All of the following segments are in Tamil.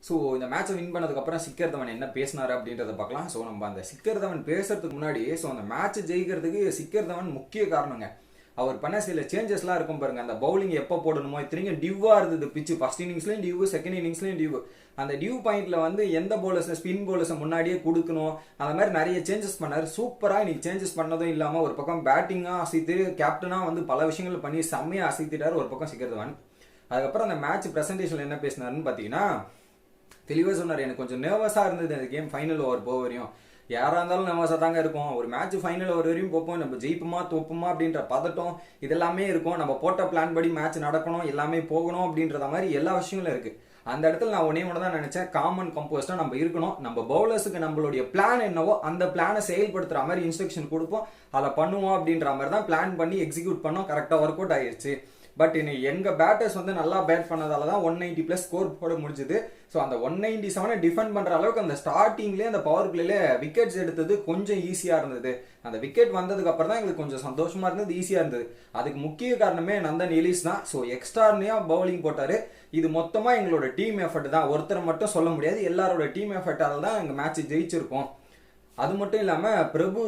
ஸோ இந்த மேட்சை வின் பண்ணதுக்கப்புறம் சிக்கர் தவன் என்ன பேசினாரு அப்படின்றத பார்க்கலாம். ஸோ நம்ம அந்த சிக்கர் தவன் பேசுறதுக்கு முன்னாடி ஸோ அந்த மேட்ச் ஜெயிக்கிறதுக்கு சிக்கர் தவன் முக்கிய காரணங்க. அவர் பண்ண சில சேஞ்சஸ்லாம் இருக்கும் பாருங்க. அந்த பவுலிங் எப்போ போடணுமோ இத்தனைக்கும் டிவ்வா இருந்தது பிச்சு. ஃபர்ஸ்ட் இன்னிங்ஸ்லையும் டிவ், செகண்ட் இன்னிங்ஸ்லையும் டிவ். அந்த டிவ் பாயிண்ட்ல வந்து எந்த பவுலர்ஸ் ஸ்பின் பவுலர்ஸை முன்னாடியே கொடுக்கணும் அந்த மாதிரி நிறைய சேஞ்சஸ் பண்ணாரு. சூப்பராக இன்னைக்கு சேஞ்சஸ் பண்ணதும் இல்லாமல் ஒரு பக்கம் பேட்டிங்காக அசைத்து கேப்டனாக வந்து பல விஷயங்கள் பண்ணி செம்மையாக அசைத்திட்டார் ஒரு பக்கம் சிக்கர் தவன். அதுக்கப்புறம் அந்த மேட்ச் பிரசன்டேஷன்ல என்ன பேசினாருன்னு பார்த்தீங்கன்னா தெளிவாக சொன்னார். எனக்கு கொஞ்சம் நர்வஸாக இருந்தது அந்த கேம் ஃபைனல் ஓவர் போக வரையும். யாராக இருந்தாலும் நர்வஸாக தாங்க இருக்கும். ஒரு மேட்ச் ஃபைனல் ஓவர் வரையும் போப்போம், நம்ம ஜெயிப்புமா தோப்புமா அப்படின்ற பதட்டம் இதெல்லாமே இருக்கும். நம்ம போட்ட பிளான் படி மேட்ச் நடக்கணும், எல்லாமே போகணும் அப்படின்றத மாதிரி எல்லா விஷயங்களும் இருக்கு. அந்த இடத்துல நான் ஒன்னே ஒன்று தான் நினைச்சேன், காமன் கம்போஸ்டா நம்ம இருக்கணும். நம்ம பவுலர்ஸுக்கு நம்மளுடைய பிளான் என்னவோ அந்த பிளானை செயல்படுத்துற மாதிரி இன்ஸ்ட்ரக்ஷன் கொடுப்போம், அதை பண்ணுவோம் அப்படின்ற மாதிரி தான் பிளான் பண்ணி எக்ஸிக்யூட் பண்ணோம். கரெக்டாக ஒர்க் அவுட் ஆயிடுச்சு. பட் இன்னைக்கு எங்க பேட்டர்ஸ் வந்து நல்லா பேட் பண்ணதால தான் 190+ ஸ்கோர் போட முடிஞ்சது. ஸோ அந்த 197 டிஃபெண்ட் பண்ற அளவுக்கு அந்த ஸ்டார்டிங்லேயே அந்த பவர் பிளேல விக்கெட்ஸ் எடுத்தது கொஞ்சம் ஈஸியா இருந்தது. அந்த விக்கெட் வந்ததுக்கு அப்புறம் தான் எங்களுக்கு கொஞ்சம் சந்தோஷமா இருந்தது, ஈஸியா இருந்தது. அதுக்கு முக்கிய காரணமே நந்தன் எலிஸ் தான். ஸோ எக்ஸ்ட்ரானியா பவுலிங் போட்டாரு. இது மொத்தமா எங்களோட டீம் எஃபர்ட் தான், ஒருத்தர் மட்டும் சொல்ல முடியாது. எல்லாரோட டீம் எஃபர்ட்டால தான் எங்க மேட்ச் ஜெயிச்சிருக்கோம். அது மட்டும் இல்லாமல் பிரபு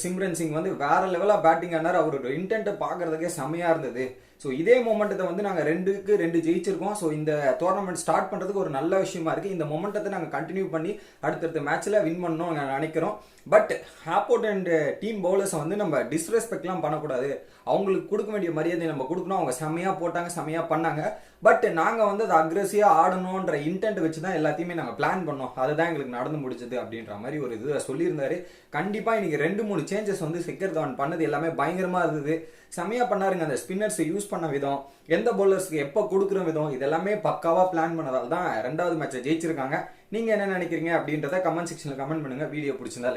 சிம்ரன் சிங் வந்து வேற லெவலாக பேட்டிங் ஆனார். அவரோட இன்டென்ட்டை பார்க்கறதுக்கே செமையாக இருந்தது. ஸோ இதே மொமெண்டத்தை வந்து நாங்கள் 2-2 ஜெயிச்சிருக்கோம். ஸோ இந்த டோர்னமெண்ட் ஸ்டார்ட் பண்ணுறதுக்கு ஒரு நல்ல விஷயமா இருக்குது. இந்த மொமெண்டத்தை நாங்கள் கண்டினியூ பண்ணி அடுத்தடுத்த மேட்ச்சில் வின் பண்ணணும் நாங்கள் நினைக்கிறோம். பட் ஹாப்போர்ட் அண்ட் டீம் பவுலர்ஸை வந்து நம்ம டிஸ்ரெஸ்பெக்ட்லாம் பண்ணக்கூடாது. அவங்களுக்கு கொடுக்க வேண்டிய மரியாதை நம்ம கொடுக்கணும். அவங்க செம்மையாக போட்டாங்க, செம்மையாக பண்ணாங்க. பட் நாங்கள் வந்து அதை அக்ரெசிவாக ஆடணுன்ற இன்டென்ட் வச்சு தான் எல்லாத்தையுமே நாங்கள் பிளான் பண்ணோம். அதுதான் எங்களுக்கு நடந்து முடிச்சது அப்படின்ற மாதிரி ஒரு இது சொல்லியிருந்தாரு. கண்டிப்பாக இன்னைக்கு 2-3 சேஞ்சஸ் வந்து சிக்கர் தவன் பண்ணது எல்லாமே பயங்கரமாக இருந்தது. செம்மையாக பண்ணாருங்க. அந்த ஸ்பின்னர்ஸை யூஸ் பண்ண விதம், எந்த பவுலர்ஸ்க்கு எப்போ கொடுக்குற விதம், இதெல்லாமே பக்காவாக பிளான் பண்ணதால் தான் 2வது மேட்சை ஜெயிச்சிருக்காங்க. நீங்கள் என்ன நினைக்கிறீங்க அப்படின்றத கமெண்ட் செக்ஷனில் கமெண்ட் பண்ணுங்க. வீடியோ பிடிச்சிருந்தா லைக்